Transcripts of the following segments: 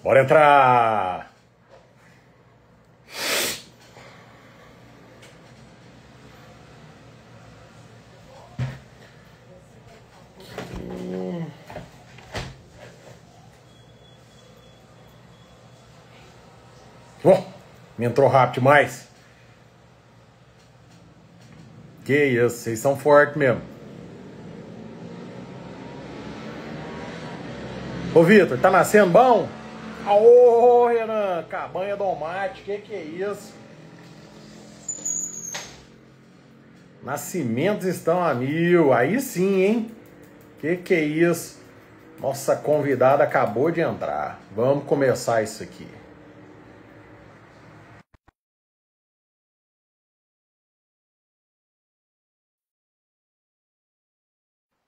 Bora entrar! Oh, me entrou rápido demais. Que isso, vocês são fortes mesmo. Ô Vitor, tá nascendo bom? Ô Renan, cabanha do mate, que é isso? Nascimentos estão a mil, aí sim, hein? Que é isso? Nossa convidada acabou de entrar. Vamos começar isso aqui.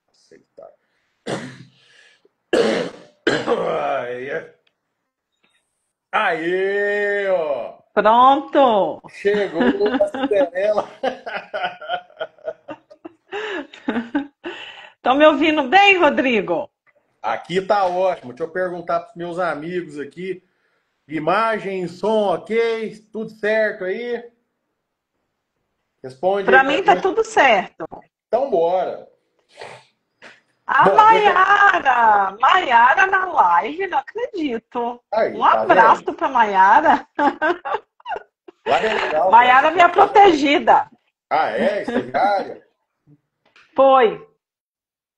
Aceitar. Aê, ó! Pronto! Chegou a Cinderela! Estão me ouvindo bem, Rodrigo? Aqui tá ótimo. Deixa eu perguntar para os meus amigos aqui. Imagem, som, ok? Tudo certo aí? Responde aí Para pra mim tá gente. tudo certo. Então bora. A Bom, Maiara na live, não acredito. aí, Um tá vendo? abraço para Maiara. Lá é legal, cara. Maiara, minha protegida. Ah, é? Estagiária? Foi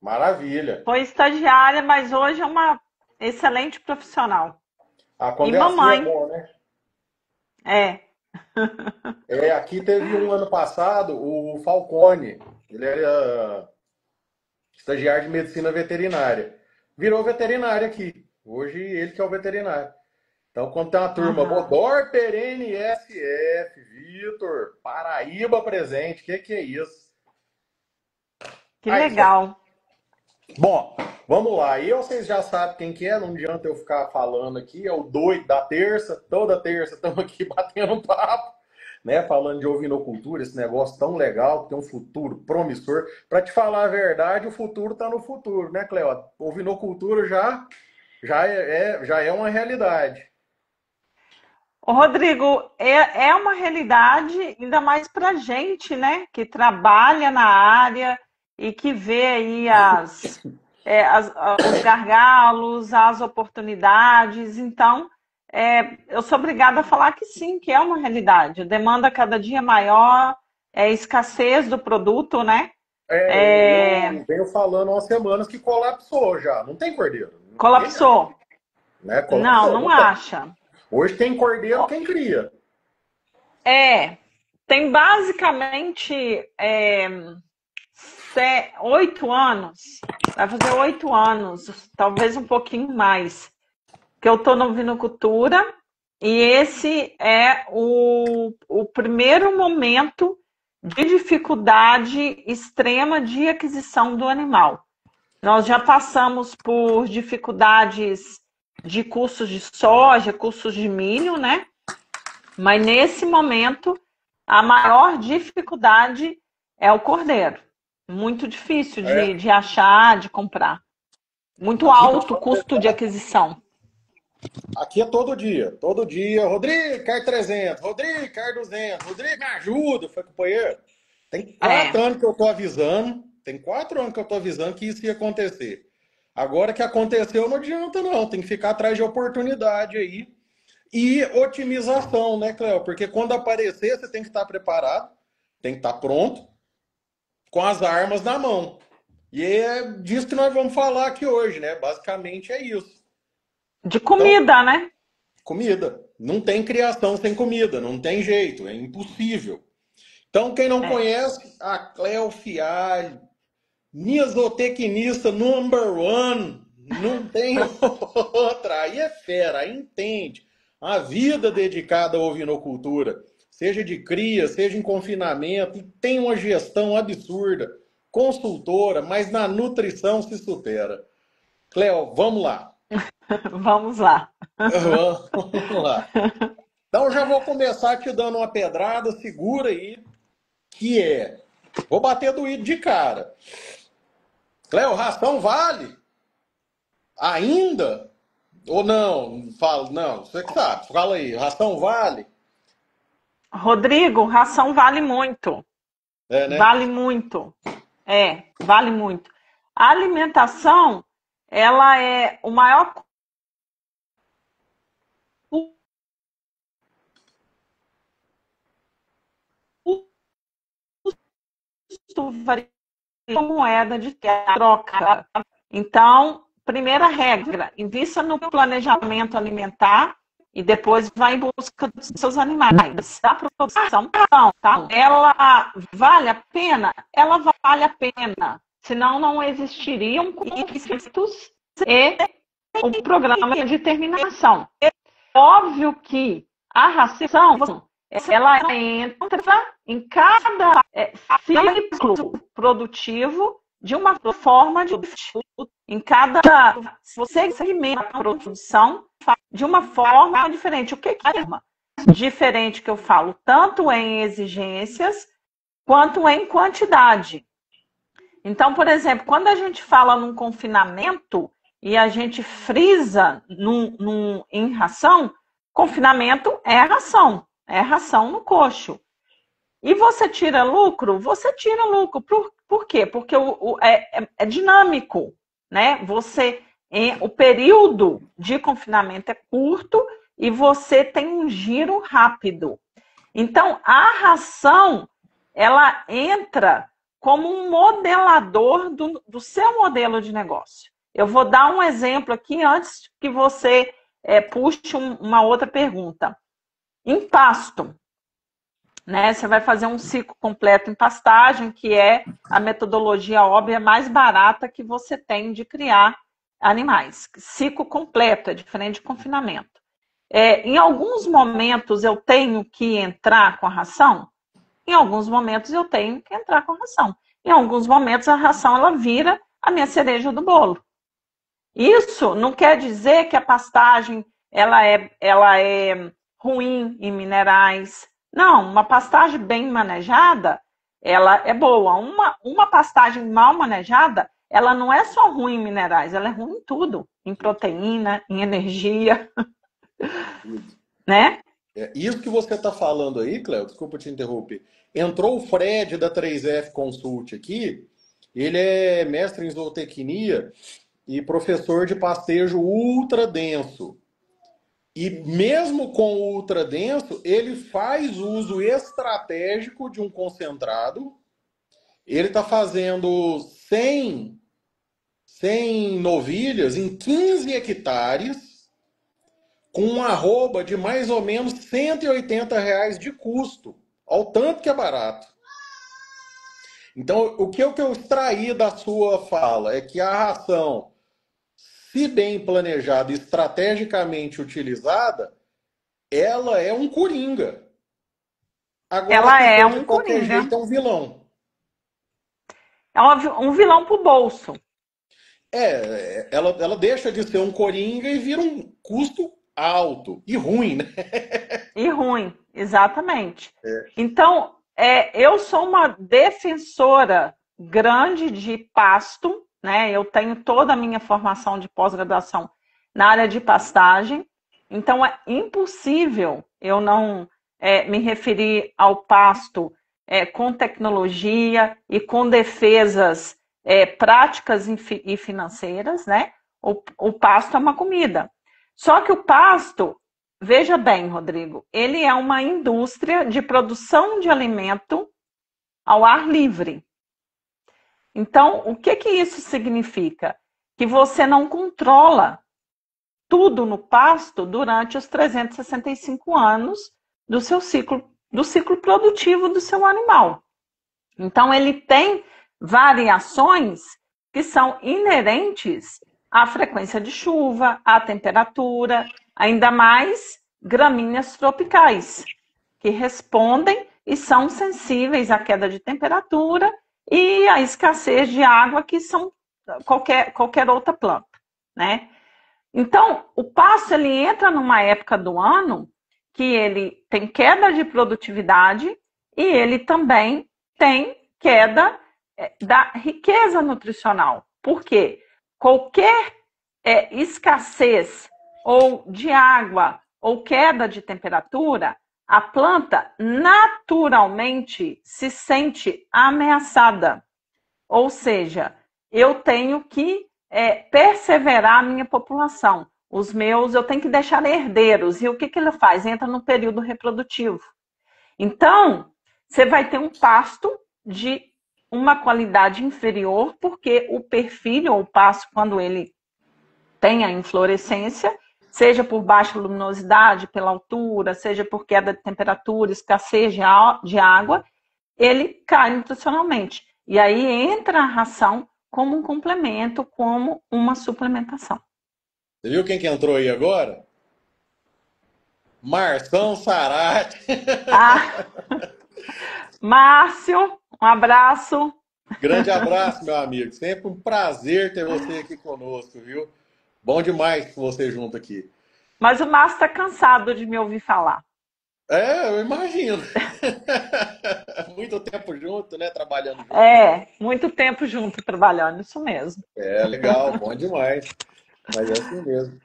Maravilha. estagiária, mas hoje é uma excelente profissional. Ah, E quando é assim é mamãe, bom, né? é. É, aqui teve um ano passado, o Falcone. Ele era estagiário de medicina veterinária. Virou veterinário aqui. Hoje ele que é o veterinário. Então, quando tem uma turma, Aham. Bodor, Perene, SF, Vitor, Paraíba presente, que é isso? Que Aí, legal. bom, vamos lá. E vocês já sabem quem que é, não adianta eu ficar falando aqui, é o doido da terça. Toda terça estamos aqui batendo um papo, né? Falando de ovinocultura, esse negócio tão legal, que tem um futuro promissor. Para te falar a verdade, o futuro está no futuro, né, Cleo? Ovinocultura já é uma realidade. Ô, Rodrigo, é uma realidade, ainda mais para gente, né, que trabalha na área e que vê aí os gargalos, as oportunidades. Então, eu sou obrigada a falar que sim, que é uma realidade. A demanda cada dia maior, escassez do produto, né? É, É, eu venho falando há umas semanas que colapsou já. Não tem cordeiro. Ninguém acha, colapsou. né? Não, Colapsou, não não tem. acha. Hoje tem cordeiro quem cria. É, tem basicamente 8 anos, vai fazer 8 anos, talvez um pouquinho mais, que eu estou na vinocultura e esse é o primeiro momento de dificuldade extrema de aquisição do animal. Nós já passamos por dificuldades de custos de soja, custos de milho, né? Mas nesse momento, a maior dificuldade é o cordeiro. Muito difícil É. de achar, de comprar. Muito Aqui, alto o custo de aquisição. aqui é todo dia. Todo dia. Rodrigo, quer 300. Rodrigo, quer 200. Rodrigo, me ajuda. Foi, companheiro. Tem É, 4 anos que eu tô avisando. Tem 4 anos que eu tô avisando que isso ia acontecer. Agora que aconteceu, não adianta não. Tem que ficar atrás de oportunidade aí. E otimização, né, Cléo? Porque quando aparecer, você tem que estar preparado, tem que estar pronto, com as armas na mão. E é disso que nós vamos falar aqui hoje, né? Basicamente é isso. de Então, comida, né? comida. Não tem criação sem comida, não tem jeito, é impossível. Então, quem não É. conhece, a Cléo Fialho, minha zootecnista number one, não tem outra. Aí é fera, aí entende. A vida dedicada à ovinocultura, seja de cria, seja em confinamento, e tem uma gestão absurda, consultora, mas na nutrição se supera. Cléo, vamos lá. Vamos lá. Vamos lá. Então já vou começar te dando uma pedrada, segura aí, que é, vou bater doído de cara. Cléo, ração vale? Ainda? Ou não? Fala, não, você que sabe. Fala aí, ração vale? Rodrigo, ração vale muito. É, né? Vale muito. Vale muito. A alimentação, ela é o maior custo variável da moeda de troca. Então, primeira regra, invista no planejamento alimentar e depois vai em busca dos seus animais. A produção, tá? Ela vale a pena? Ela vale a pena. Senão não existiriam conflitos e um programa de terminação. Óbvio que a ração, ela entra em cada ciclo produtivo de uma forma diferente. Em cada segmento da produção, de uma forma diferente. O que é diferente que eu falo? Tanto em exigências, quanto em quantidade. Então, por exemplo, quando a gente fala num confinamento e a gente frisa em ração, confinamento é ração no coxo. E você tira lucro? Você tira lucro. Por quê? Porque é dinâmico, né? O período de confinamento é curto e você tem um giro rápido. Então, a ração, ela entra como um modelador do seu modelo de negócio. Eu vou dar um exemplo aqui antes que você puxe uma outra pergunta. Em pasto, né? Você vai fazer um ciclo completo em pastagem, que é a metodologia óbvia mais barata que você tem de criar animais. Ciclo completo, é diferente de confinamento. Em alguns momentos eu tenho que entrar com a ração, em alguns momentos eu tenho que entrar com a ração. Em alguns momentos a ração ela vira a minha cereja do bolo. Isso não quer dizer que a pastagem ela é ruim em minerais. Não, uma pastagem bem manejada, ela é boa. Uma pastagem mal manejada, ela não é só ruim em minerais, ela é ruim em tudo. Em proteína, em energia, né? Isso que você está falando aí, Cléo, desculpa te interromper. Entrou o Fred da 3F Consult aqui. Ele é mestre em zootecnia e professor de pastejo ultra denso. E mesmo com o ultra denso, ele faz uso estratégico de um concentrado. Ele está fazendo 100 novilhas em 15 hectares com um arroba de mais ou menos R$ 180 de custo. Ao tanto que é barato. Então, o que eu extraí da sua fala é que a ração, se bem planejada e estrategicamente utilizada, ela é um coringa. Agora, Ela se é for de um qualquer coringa. jeito, é um vilão. É um vilão para o bolso. Ela deixa de ser um coringa e vira um custo alto e ruim, né? E ruim, exatamente. Então, eu sou uma defensora grande de pasto, né? Eu tenho toda a minha formação de pós-graduação na área de pastagem, então é impossível eu não me referir ao pasto com tecnologia e com defesas práticas e financeiras, né? O pasto é uma comida. Só que o pasto, veja bem, Rodrigo, ele é uma indústria de produção de alimento ao ar livre. Então, o que isso significa? Que você não controla tudo no pasto durante os 365 anos do ciclo produtivo do seu animal. Então, ele tem variações que são inerentes à frequência de chuva, à temperatura, ainda mais gramíneas tropicais, que respondem e são sensíveis à queda de temperatura e à escassez de água, que são qualquer outra planta, né? Então, o pasto ele entra numa época do ano que ele tem queda de produtividade e ele também tem queda da riqueza nutricional. Por quê? Qualquer escassez ou de água ou queda de temperatura, a planta naturalmente se sente ameaçada. Ou seja, eu tenho que perseverar a minha população. Os meus, eu tenho que deixar herdeiros. E o que, que ele faz? Entra no período reprodutivo. Então, você vai ter um pasto de uma qualidade inferior, porque o perfil ou o pasto, quando ele tem a inflorescência, seja por baixa luminosidade, pela altura, seja por queda de temperatura, escassez de água, ele cai nutricionalmente. E aí entra a ração como um complemento, como uma suplementação. Você viu quem que entrou aí agora? Marção Sarati. Ah, Márcio, um abraço. Grande abraço, meu amigo. Sempre um prazer ter você aqui conosco, viu? Bom demais com você junto aqui. Mas o Márcio está cansado de me ouvir falar. Eu imagino. Muito tempo junto, né? Trabalhando junto. Muito tempo junto trabalhando, isso mesmo. Legal, bom demais. Mas é assim mesmo.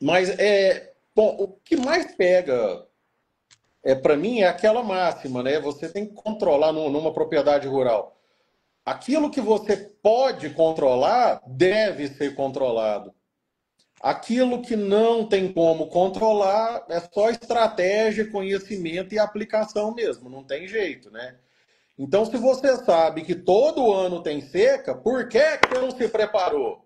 Mas, bom, o que mais pega para mim é aquela máxima, né? Você tem que controlar numa propriedade rural. Aquilo que você pode controlar deve ser controlado. Aquilo que não tem como controlar é só estratégia, conhecimento e aplicação mesmo, não tem jeito, né? Então, se você sabe que todo ano tem seca, por que que você não se preparou?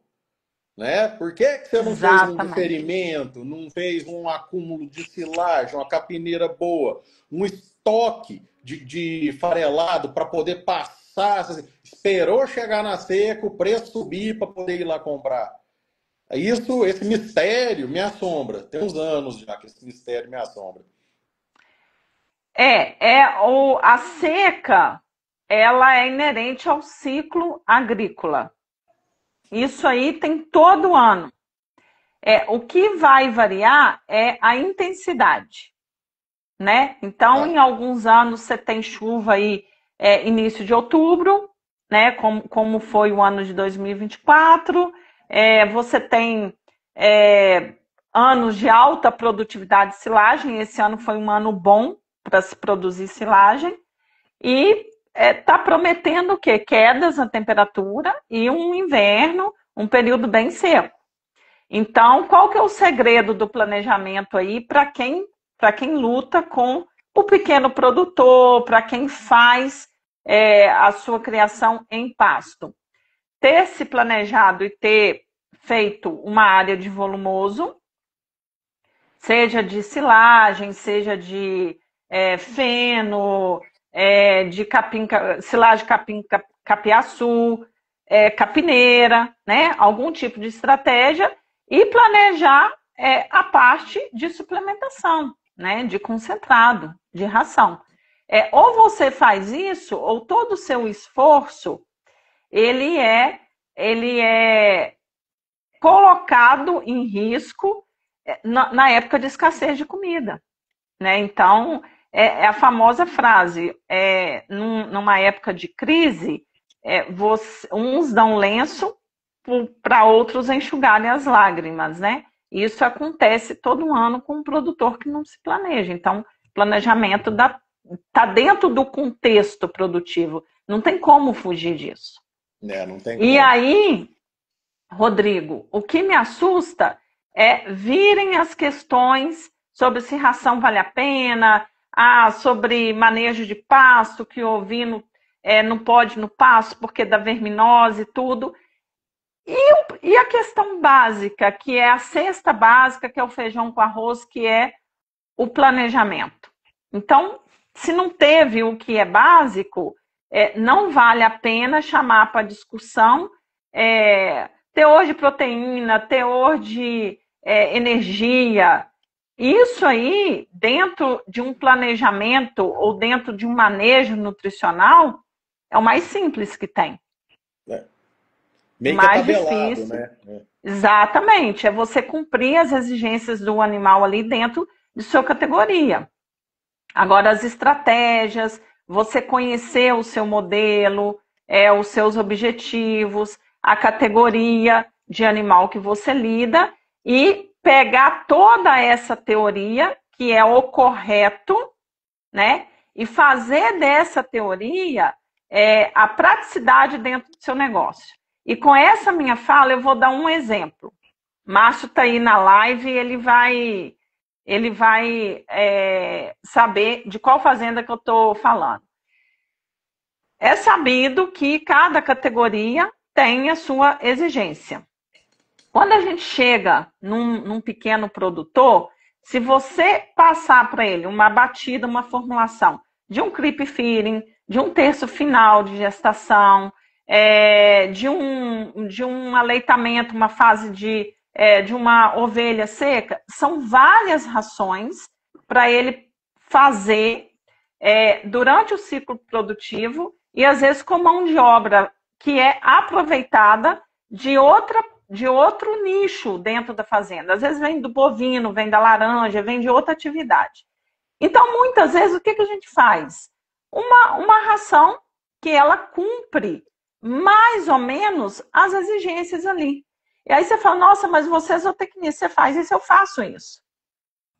Né? Por que que você não fez um Exatamente. diferimento, não fez um acúmulo de silagem, uma capineira boa, um estoque de farelado para poder passar? Esperou chegar na seca, o preço subir para poder ir lá comprar. Isso, esse mistério me assombra. Tem uns anos já que esse mistério me assombra. A seca, ela é inerente ao ciclo agrícola. Isso aí tem todo ano. O que vai variar é a intensidade, né? Então, Ah, em alguns anos você tem chuva aí início de outubro, né? Como foi o ano de 2024. Você tem anos de alta produtividade de silagem. Esse ano foi um ano bom para se produzir silagem. E está prometendo o quê? Quedas na temperatura e um inverno, um período bem seco. Então, qual que é o segredo do planejamento aí para quem luta com o pequeno produtor, para quem faz a sua criação em pasto? Ter se planejado e ter feito uma área de volumoso, seja de silagem, seja de feno, de silagem capiaçu, capineira, né? Algum tipo de estratégia e planejar a parte de suplementação, né? De concentrado, de ração. Ou você faz isso, ou todo o seu esforço ele é colocado em risco na época de escassez de comida, né? Então, a famosa frase, numa época de crise, uns dão lenço para outros enxugarem as lágrimas, né? Isso acontece todo ano com um produtor que não se planeja. Então, planejamento está dentro do contexto produtivo. Não tem como fugir disso. não tem E como. aí, Rodrigo, o que me assusta é virem as questões sobre se ração vale a pena, sobre manejo de pasto, que o ovino não pode no pasto porque dá verminose e tudo. E a questão básica, que é a cesta básica, que é o feijão com arroz, que é o planejamento. Então, se não teve o que é básico, não vale a pena chamar para discussão teor de proteína, teor de energia. Isso aí, dentro de um planejamento ou dentro de um manejo nutricional, é o mais simples que tem. Meio que é Mais tabelado, difícil. né? Exatamente, é você cumprir as exigências do animal ali dentro de sua categoria. Agora, as estratégias, você conhecer o seu modelo, os seus objetivos, a categoria, de animal que você lida e pegar toda essa teoria, que é o correto, né? E fazer dessa teoria a praticidade dentro do seu negócio. E com essa minha fala, eu vou dar um exemplo. Márcio está aí na live e ele vai saber de qual fazenda que eu estou falando. É sabido que cada categoria tem a sua exigência. Quando a gente chega num pequeno produtor, se você passar para ele uma batida, uma formulação de um creep feeding, de um terço final de gestação, de um aleitamento, uma fase de uma ovelha seca, são várias rações para ele fazer durante o ciclo produtivo e às vezes com mão de obra que é aproveitada de outro nicho dentro da fazenda. Às vezes vem do bovino, vem da laranja, vem de outra atividade. Então, muitas vezes, o que a gente faz? Uma ração que ela cumpre mais ou menos as exigências ali. E aí você fala, nossa, mas você é zootecnista, você faz isso, eu faço isso.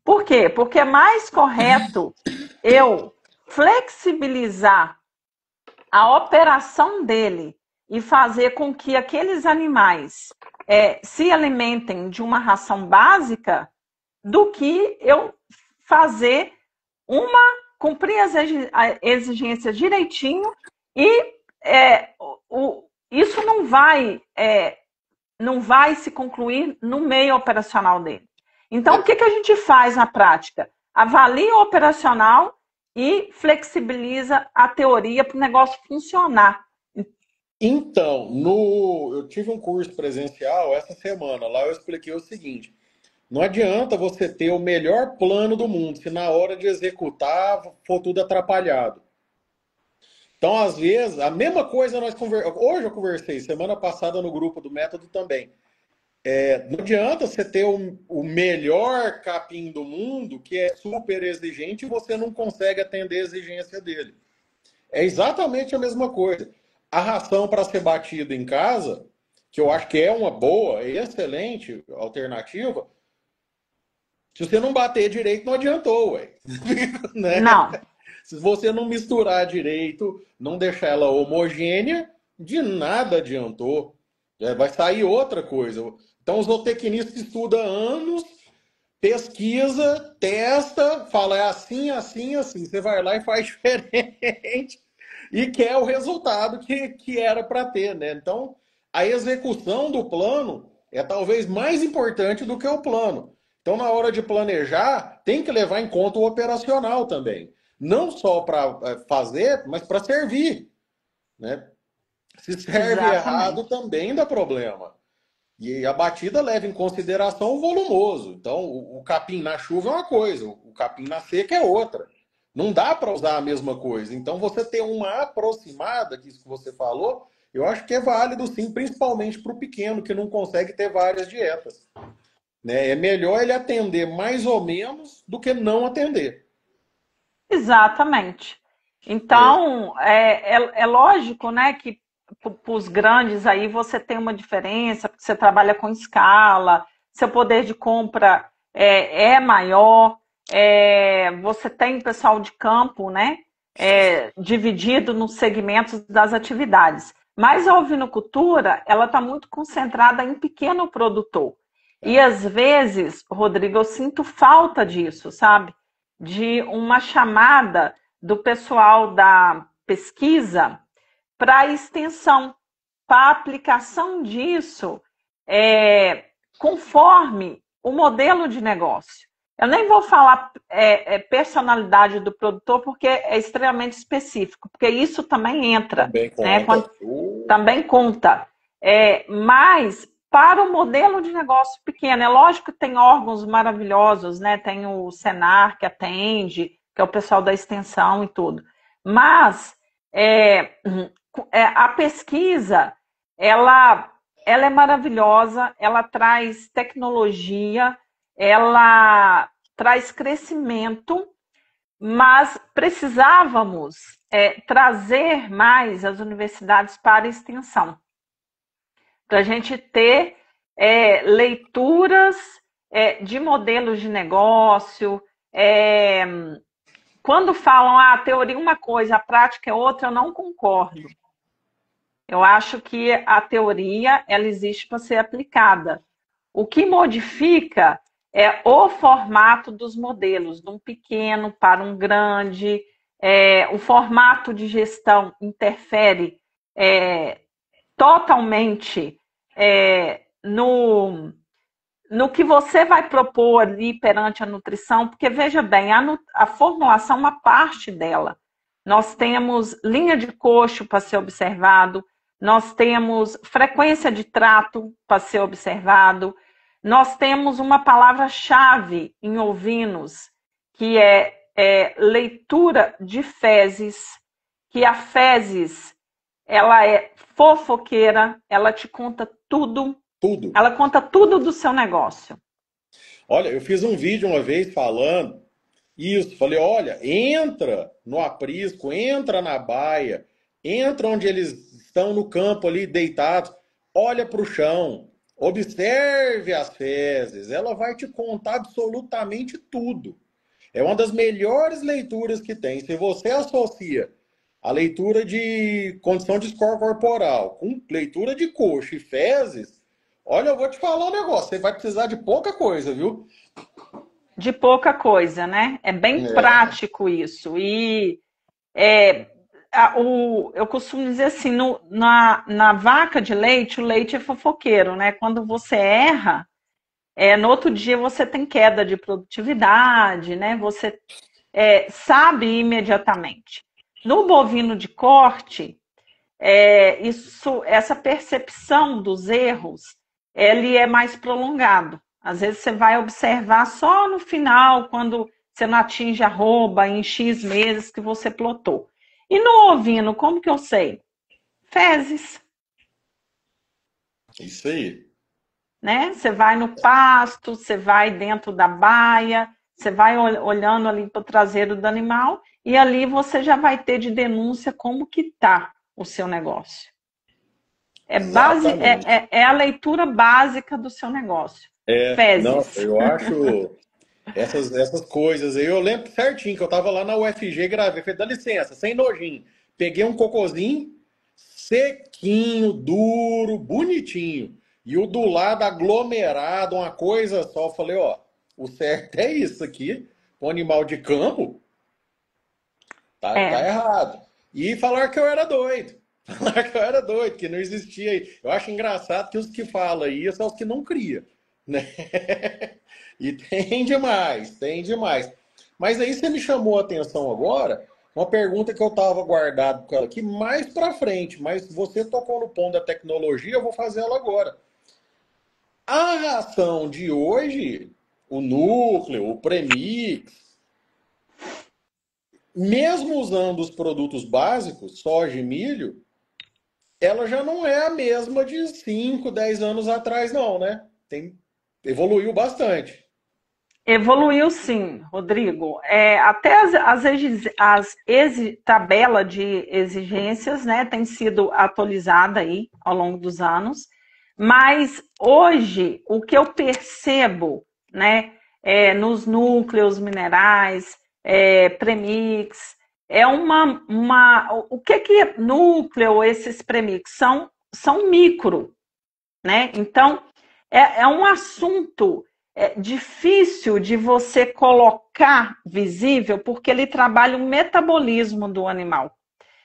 Por quê? Porque é mais correto eu flexibilizar a operação dele e fazer com que aqueles animais se alimentem de uma ração básica do que eu fazer cumprir as exigências direitinho e isso não vai se concluir no meio operacional dele. Então, o que a gente faz na prática? Avalia o operacional e flexibiliza a teoria para o negócio funcionar. Então, eu tive um curso presencial essa semana. Lá eu expliquei o seguinte: não adianta você ter o melhor plano do mundo se na hora de executar for tudo atrapalhado. Então, às vezes, a mesma coisa hoje eu conversei, semana passada no grupo do Método também. Não adianta você ter o melhor capim do mundo, que é super exigente, e você não consegue atender a exigência dele. É exatamente a mesma coisa. A ração para ser batida em casa, que eu acho que é uma boa, excelente alternativa, se você não bater direito, não adiantou, ué. Né? Não. Se você não misturar direito, não deixar ela homogênea, de nada adiantou. Vai sair outra coisa. Então, o zootecnista estuda anos, pesquisa, testa, fala é assim, assim, assim. Você vai lá e faz diferente e quer o resultado que era para ter, né? Então, a execução do plano é talvez mais importante do que o plano. Então, na hora de planejar, tem que levar em conta o operacional também. Não só para fazer, mas para servir, né? Se serve errado, também dá problema. E a batida leva em consideração o volumoso. Então, o capim na chuva é uma coisa, o capim na seca é outra. Não dá para usar a mesma coisa. Então, você ter uma aproximada, que isso que você falou, eu acho que é válido sim, principalmente para o pequeno, que não consegue ter várias dietas. Né? É melhor ele atender mais ou menos do que não atender. Exatamente. Então, é lógico, né, que para os grandes aí você tem uma diferença, porque você trabalha com escala, seu poder de compra é maior, você tem pessoal de campo, né, dividido nos segmentos das atividades. Mas a ovinocultura, ela está muito concentrada em pequeno produtor. E às vezes, Rodrigo, eu sinto falta disso, sabe? De uma chamada do pessoal da pesquisa para a extensão, para a aplicação disso conforme o modelo de negócio. Eu nem vou falar personalidade do produtor, porque é extremamente específico, porque isso também entra. Também conta. Né? Também conta. Mas para o modelo de negócio pequeno, é lógico que tem órgãos maravilhosos, né? Tem o Senar que atende, que é o pessoal da extensão e tudo. Mas a pesquisa, ela é maravilhosa, ela traz tecnologia, ela traz crescimento, mas precisávamos trazer mais as universidades para a extensão, para a gente ter leituras de modelos de negócio. Quando falam a teoria é uma coisa, a prática é outra, eu não concordo. Eu acho que a teoria ela existe para ser aplicada. O que modifica é o formato dos modelos, de um pequeno para um grande. O formato de gestão interfere totalmente no que você vai propor ali perante a nutrição, porque veja bem, a formulação é uma parte dela. Nós temos linha de coxo para ser observado, nós temos frequência de trato para ser observado, nós temos uma palavra-chave em ovinos, que é leitura de fezes, que a fezes, ela é fofoqueira, ela te conta tudo. Tudo. Ela conta tudo do seu negócio. Olha, eu fiz um vídeo uma vez falando isso. Falei, olha, entra no aprisco, entra na baia, entra onde eles estão no campo ali deitados, olha para o chão, observe as fezes. Ela vai te contar absolutamente tudo. É uma das melhores leituras que tem. Se você associa a leitura de condição de score corporal com leitura de coxa e fezes, olha, eu vou te falar um negócio, você vai precisar de pouca coisa, viu? De pouca coisa, né? É bem prático isso. E eu costumo dizer assim, na vaca de leite, o leite é fofoqueiro, né? Quando você erra, no outro dia você tem queda de produtividade, né? Você sabe imediatamente. No bovino de corte, essa percepção dos erros, ele é mais prolongado. Às vezes você vai observar só no final, quando você não atinge a arroba em X meses que você plotou. E no ovino, como que eu sei? Fezes. Isso aí. Né? Você vai no pasto, você vai dentro da baia, você vai olhando ali para o traseiro do animal e ali você já vai ter de denúncia como que está o seu negócio. É a leitura básica do seu negócio. Fezes. Não, eu acho essas coisas aí. Eu lembro certinho que eu tava lá na UFG, gravei, falei, dá licença, sem nojinho. Peguei um cocôzinho sequinho, duro, bonitinho. E o do lado aglomerado, uma coisa só. Eu falei, ó, o certo é isso aqui. O animal de campo tá errado. E falaram que eu era doido. Falaram que eu era doido, que não existia aí. Eu acho engraçado que os que falam isso são os que não criam, né? E tem demais, tem demais. Mas aí você me chamou a atenção agora, uma pergunta que eu estava guardado com ela aqui mais para frente, mas você tocou no ponto da tecnologia, eu vou fazer ela agora. A ração de hoje, o núcleo, o premix, mesmo usando os produtos básicos, soja e milho, ela já não é a mesma de 5, 10 anos atrás, não, né? Evoluiu bastante. Evoluiu sim, Rodrigo. Até tabela de exigências, né, tem sido atualizada aí ao longo dos anos, mas hoje o que eu percebo, né, nos núcleos minerais, premix, o que é núcleo, esses premix? São micro, né? Então, é um assunto difícil de você colocar visível, porque ele trabalha o metabolismo do animal.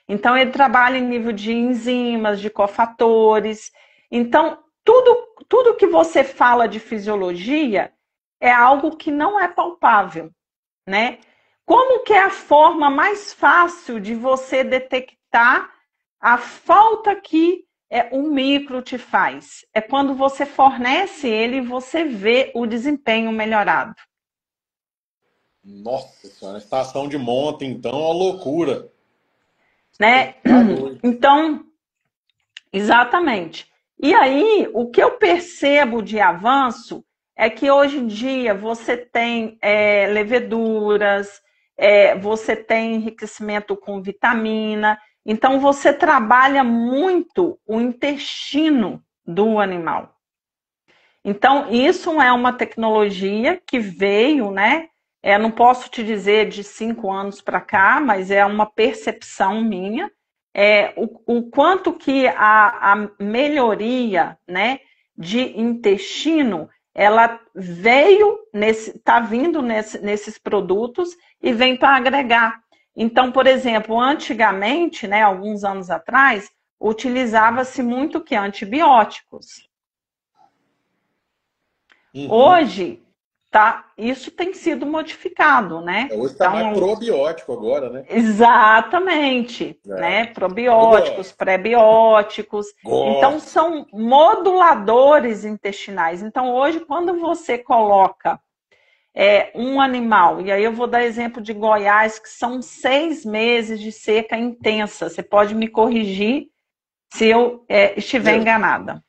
Então, ele trabalha em nível de enzimas, de cofatores. Então, tudo que você fala de fisiologia é algo que não é palpável, né? Como que é a forma mais fácil de você detectar a falta que um micro te faz? É quando você fornece ele e você vê o desempenho melhorado. Nossa senhora, a estação de monta, então, é uma loucura. Né? Então, exatamente. E aí, o que eu percebo de avanço é que hoje em dia você tem leveduras, você tem enriquecimento com vitamina, então você trabalha muito o intestino do animal. Então, isso é uma tecnologia que veio, né? Não posso te dizer de 5 anos para cá, mas é uma percepção minha. O quanto que a melhoria, né, de intestino, ela veio, está vindo nesses produtos e vem para agregar. Então, por exemplo, antigamente, né, alguns anos atrás, utilizava-se muito que antibióticos. Hoje, isso tem sido modificado, né? Hoje está mais Então, probiótico agora, né? exatamente, né? Eu Probióticos, gosto. pré-bióticos. Então, Gosto. são moduladores intestinais. Então, hoje, quando você coloca um animal, e aí eu vou dar exemplo de Goiás, que são 6 meses de seca intensa. Você pode me corrigir se eu estiver enganada.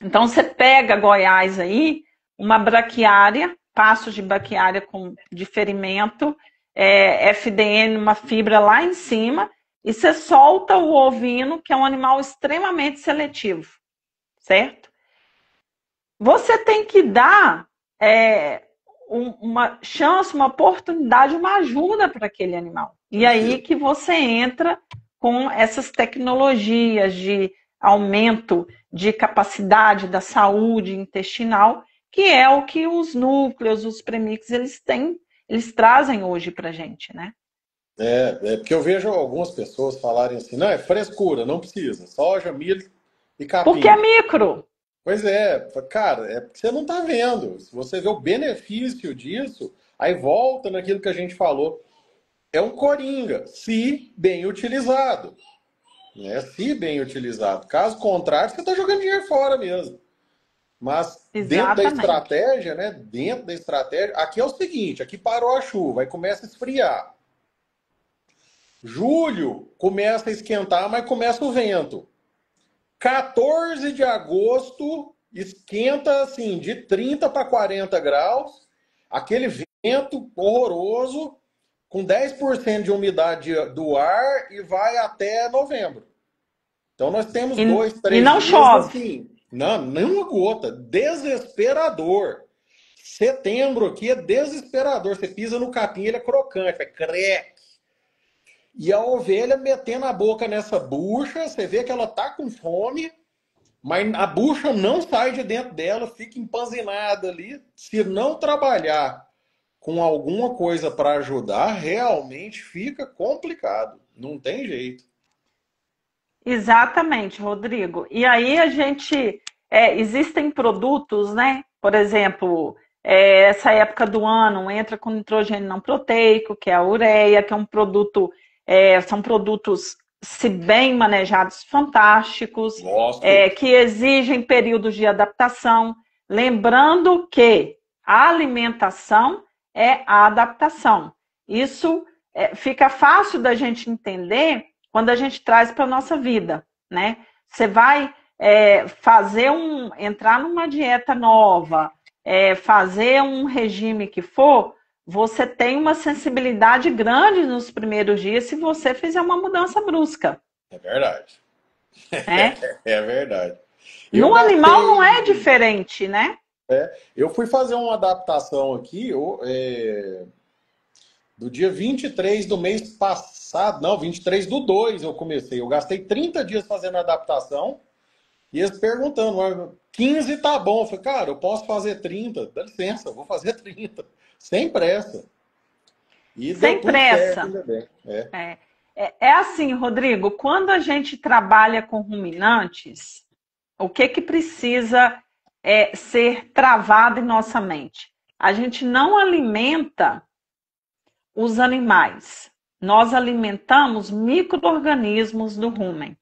Então, você pega Goiás aí, uma braquiária, passos de braquiária de ferimento, FDN, uma fibra lá em cima, e você solta o ovino, que é um animal extremamente seletivo, certo? Você tem que dar uma chance, uma oportunidade, uma ajuda para aquele animal. E aí que você entra com essas tecnologias de aumento de capacidade da saúde intestinal, que é o que os núcleos, os premix, eles trazem hoje para a gente, né? Porque eu vejo algumas pessoas falarem assim, não, é frescura, não precisa, soja, milho e capim. Porque é micro. Pois é, cara, é porque você não está vendo. Se você vê o benefício disso, aí volta naquilo que a gente falou. É um coringa, se bem utilizado. Né? Se bem utilizado. Caso contrário, você está jogando dinheiro fora mesmo. Mas dentro da Exatamente. estratégia, né? Dentro da estratégia, aqui é o seguinte: aqui parou a chuva, aí começa a esfriar. Julho começa a esquentar, mas começa o vento. 14 de agosto esquenta assim de 30 para 40 graus, aquele vento horroroso com 10% de umidade do ar e vai até novembro. Então nós temos 2, E 3 não dias chove. assim, não, nenhuma gota, desesperador. Setembro aqui é desesperador. Você pisa no capim, ele é crocante, é creque. E a ovelha metendo a boca nessa bucha, você vê que ela tá com fome, mas a bucha não sai de dentro dela, fica empanzinada ali. Se não trabalhar com alguma coisa para ajudar, realmente fica complicado. Não tem jeito. Exatamente, Rodrigo. E aí existem produtos, né? Por exemplo, essa época do ano entra com nitrogênio não proteico, que é a ureia, que é um produto, são produtos, se bem manejados, fantásticos, que exigem períodos de adaptação. Lembrando que a alimentação é a adaptação. Isso fica fácil da gente entender quando a gente traz para a nossa vida, né? Você vai entrar numa dieta nova, fazer um regime que for, você tem uma sensibilidade grande nos primeiros dias se você fizer uma mudança brusca. É verdade. É verdade. No animal não é diferente, né? Eu fui fazer uma adaptação aqui do dia 23 do mês passado, não, 23/2 eu comecei. Eu gastei 30 dias fazendo a adaptação e eles perguntando, 15 tá bom. Eu falei, cara, eu posso fazer 30, dá licença, eu vou fazer 30, sem pressa. E sem deu tudo certo, pressa. ainda bem. É assim, Rodrigo, quando a gente trabalha com ruminantes, o que precisa ser travado em nossa mente? A gente não alimenta os animais. Nós alimentamos micro-organismos do rumen.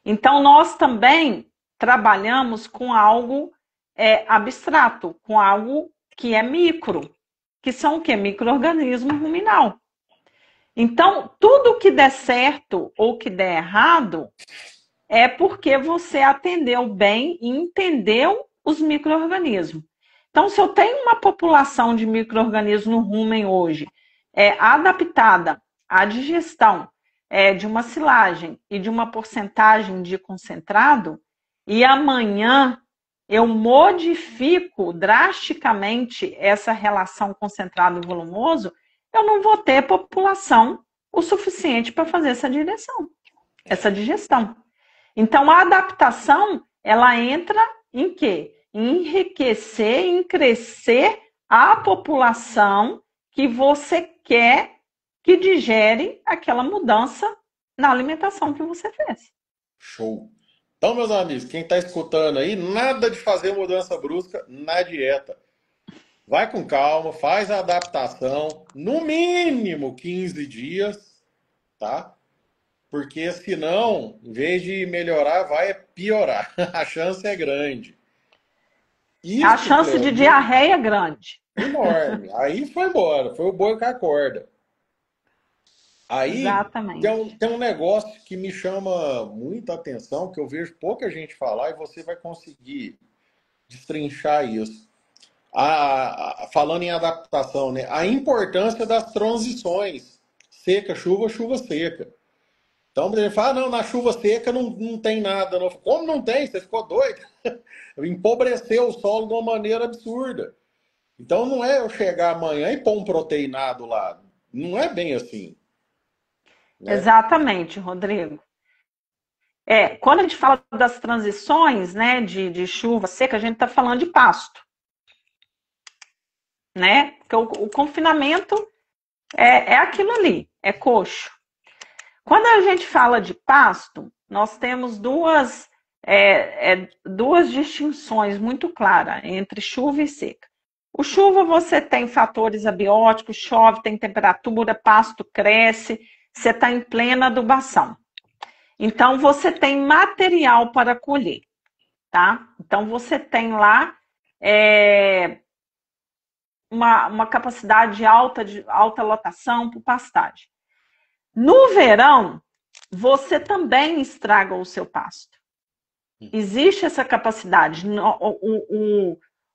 Então, nós também trabalhamos com algo abstrato, com algo que é micro, que são o quê? Micro-organismo ruminal. Então, tudo que der certo ou que der errado é porque você atendeu bem e entendeu os micro-organismos. Então, se eu tenho uma população de micro-organismos no rumen hoje, adaptada à digestão de uma silagem e de uma porcentagem de concentrado, e amanhã eu modifico drasticamente essa relação concentrado e volumoso, eu não vou ter população o suficiente para fazer essa digestão. Então, a adaptação, ela entra em quê? Em enriquecer, em crescer a população que você quer que digere aquela mudança na alimentação que você fez. Show. Então, meus amigos, quem está escutando aí, nada de fazer mudança brusca na dieta. Vai com calma, faz a adaptação, no mínimo 15 dias, tá? Porque senão, em vez de melhorar, vai piorar. A chance é grande. A Isso, chance de Cleo, diarreia é grande. enorme. Aí foi embora, foi o boi com a corda. Aí Exatamente. tem um negócio que me chama muita atenção, que eu vejo pouca gente falar, e você vai conseguir destrinchar isso. Falando em adaptação, né? A importância das transições. Seca, chuva, chuva seca. Então, ele fala, não, na chuva seca não tem nada. Não. Como não tem? Você ficou doido? Empobreceu o solo de uma maneira absurda. Então, não é eu chegar amanhã e pôr um proteinado lá. Não é bem assim, né? Exatamente, Rodrigo. Quando a gente fala das transições, né, de chuva seca, a gente está falando de pasto, né? Porque o confinamento é aquilo ali, é coxo. Quando a gente fala de pasto, nós temos duas distinções muito claras entre chuva e seca. O chuva você tem fatores abióticos, chove, tem temperatura, pasto cresce, você está em plena adubação. Então, você tem material para colher, tá? Então, você tem lá uma capacidade de alta lotação por pastagem. No verão, você também estraga o seu pasto. Existe essa capacidade.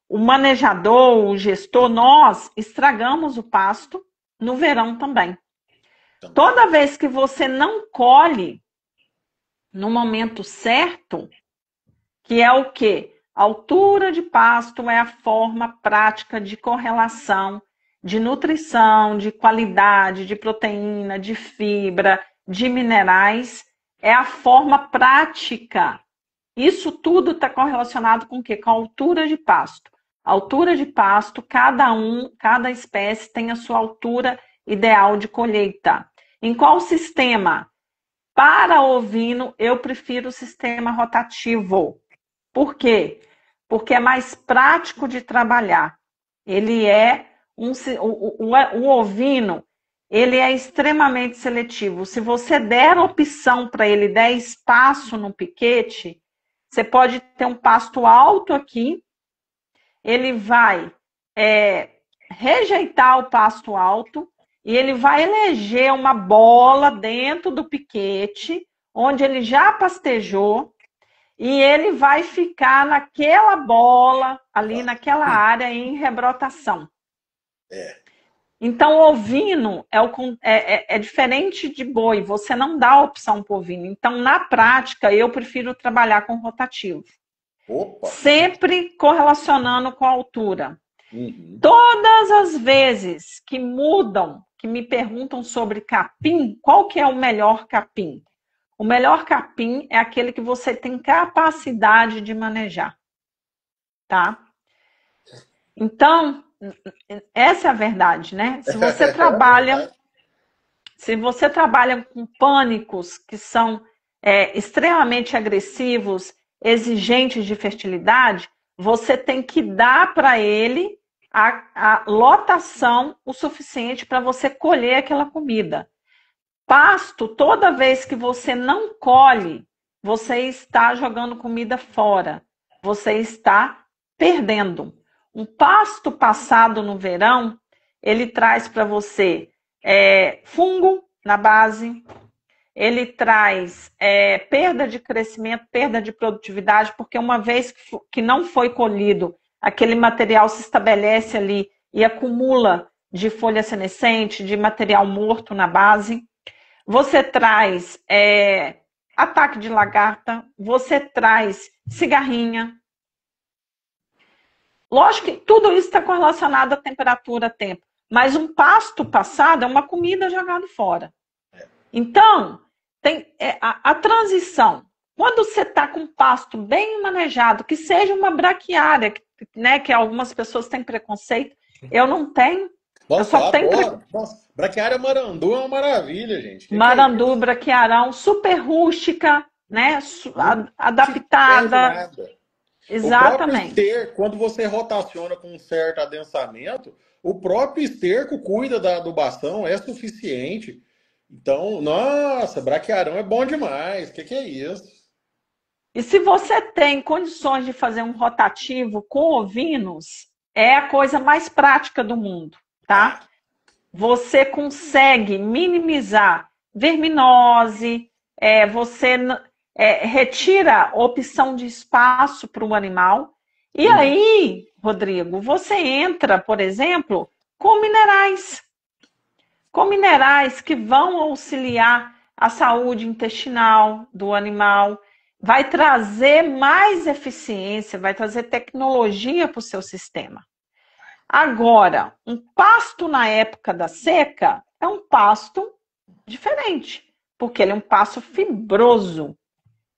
O manejador, o gestor, nós estragamos o pasto no verão também. Toda vez que você não colhe no momento certo, que é o quê? A altura de pasto é a forma prática de correlação de nutrição, de qualidade, de proteína, de fibra, de minerais. É a forma prática. Isso tudo está correlacionado com o quê? Com a altura de pasto. A altura de pasto, cada espécie tem a sua altura ideal de colheita. Em qual sistema? Para ovino, eu prefiro o sistema rotativo. Por quê? Porque é mais prático de trabalhar. Ele é o ovino, ele é extremamente seletivo. Se você der opção para ele, der espaço no piquete, você pode ter um pasto alto aqui, ele vai rejeitar o pasto alto e ele vai eleger uma bola dentro do piquete, onde ele já pastejou, e ele vai ficar naquela bola, ali naquela área, em rebrotação. Então, ovino é diferente de boi, você não dá opção para ovino. Então, na prática, eu prefiro trabalhar com rotativo. Opa. Sempre correlacionando com a altura. Uhum. Todas as vezes que mudam, que me perguntam sobre capim, qual que é o melhor capim? O melhor capim é aquele que você tem capacidade de manejar, tá? Então, essa é a verdade, né? Se você trabalha com pânicos que são extremamente agressivos, exigentes de fertilidade, você tem que dar para ele a lotação o suficiente para você colher aquela comida. Pasto, toda vez que você não colhe, você está jogando comida fora. Você está perdendo. Um pasto passado no verão, ele traz para você fungo na base, ele traz perda de crescimento, perda de produtividade, porque uma vez que não foi colhido, aquele material se estabelece ali e acumula de folha senescente, de material morto na base. Você traz ataque de lagarta, você traz cigarrinha, Lógico que tudo isso está correlacionado à temperatura, tempo. Mas um pasto passado é uma comida jogada fora. Então, tem a transição. Quando você está com um pasto bem manejado, que seja uma braquiária, né, que algumas pessoas têm preconceito, eu não tenho. Eu Nossa, eu só tenho adoro. Nossa, braquiária marandu é uma maravilha, gente. Que é marandu, isso? braquiarão, super rústica, né, Não te perde adaptada. nada. O próprio Exatamente. esterco, quando você rotaciona com um certo adensamento, o próprio esterco cuida da adubação, é suficiente. Então, nossa, braquiarão é bom demais. O que é isso? E se você tem condições de fazer um rotativo com ovinos, é a coisa mais prática do mundo, tá? Ah, Você consegue minimizar verminose, você retira a opção de espaço para o animal. E uhum. aí, Rodrigo, você entra, por exemplo, com minerais que vão auxiliar a saúde intestinal do animal, vai trazer mais eficiência, vai trazer tecnologia para o seu sistema. Agora, um pasto na época da seca é um pasto diferente, porque ele é um pasto fibroso,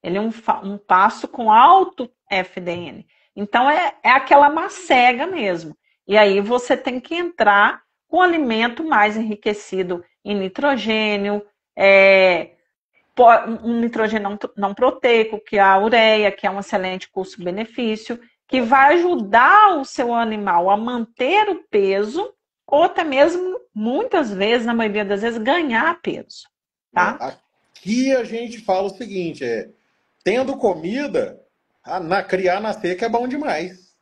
ele é um pasto com alto FDN. Então, é aquela macega mesmo. E aí você tem que entrar com alimento mais enriquecido em nitrogênio, um nitrogênio não proteico, que é a ureia, que é um excelente custo-benefício, que vai ajudar o seu animal a manter o peso, ou até mesmo, muitas vezes, na maioria das vezes, ganhar peso, tá? Aqui a gente fala o seguinte, tendo comida, criar na seca é bom demais.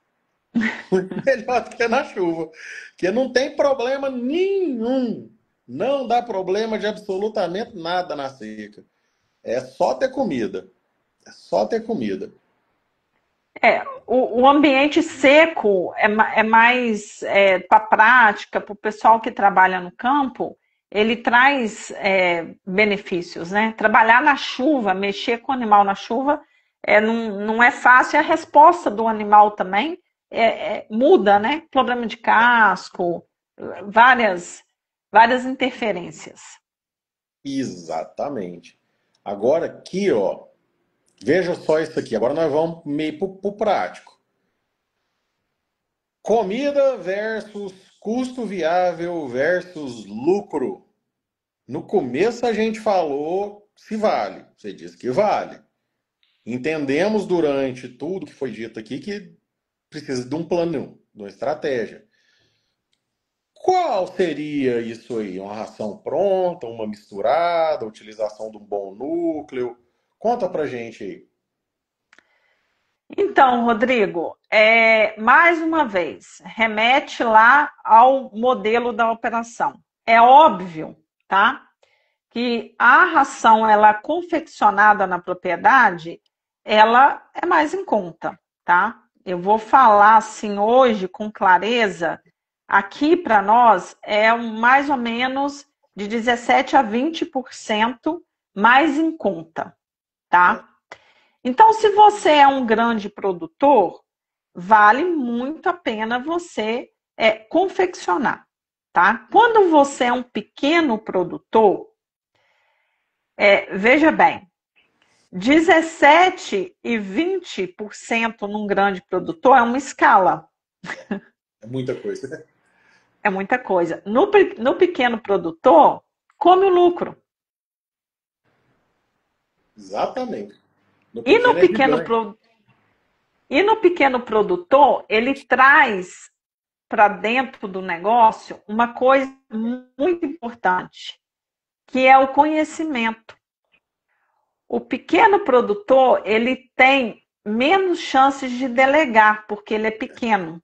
Melhor do que na chuva. Porque não tem problema nenhum. Não dá problema de absolutamente nada na seca. É só ter comida. É só ter comida. O ambiente seco é mais para a prática, para o pessoal que trabalha no campo, ele traz benefícios, né? Trabalhar na chuva, mexer com o animal na chuva, não é fácil. A resposta do animal também muda, né? Problema de casco, várias interferências. Exatamente. Agora aqui, ó. Veja só isso aqui. Agora nós vamos meio pro prático. Comida versus custo viável versus lucro. No começo a gente falou se vale. Você disse que vale. Entendemos durante tudo que foi dito aqui que precisa de um plano, de uma estratégia. Qual seria isso aí? Uma ração pronta, uma misturada, utilização de um bom núcleo? Conta pra gente aí. Então, Rodrigo, mais uma vez, remete lá ao modelo da operação. É óbvio, tá? Que a ração, ela confeccionada na propriedade, ela é mais em conta, tá? Eu vou falar assim hoje com clareza, aqui para nós é mais ou menos de 17 a 20% mais em conta, tá? Então, se você é um grande produtor, vale muito a pena você confeccionar, tá? Quando você é um pequeno produtor, veja bem, 17 e 20% num grande produtor é uma escala. É muita coisa, né? É muita coisa. No pequeno produtor, come o lucro. Exatamente. No E no pequeno é pequeno, gigante. e no pequeno produtor, ele traz para dentro do negócio uma coisa muito importante, que é o conhecimento. O pequeno produtor, ele tem menos chances de delegar, porque ele é pequeno.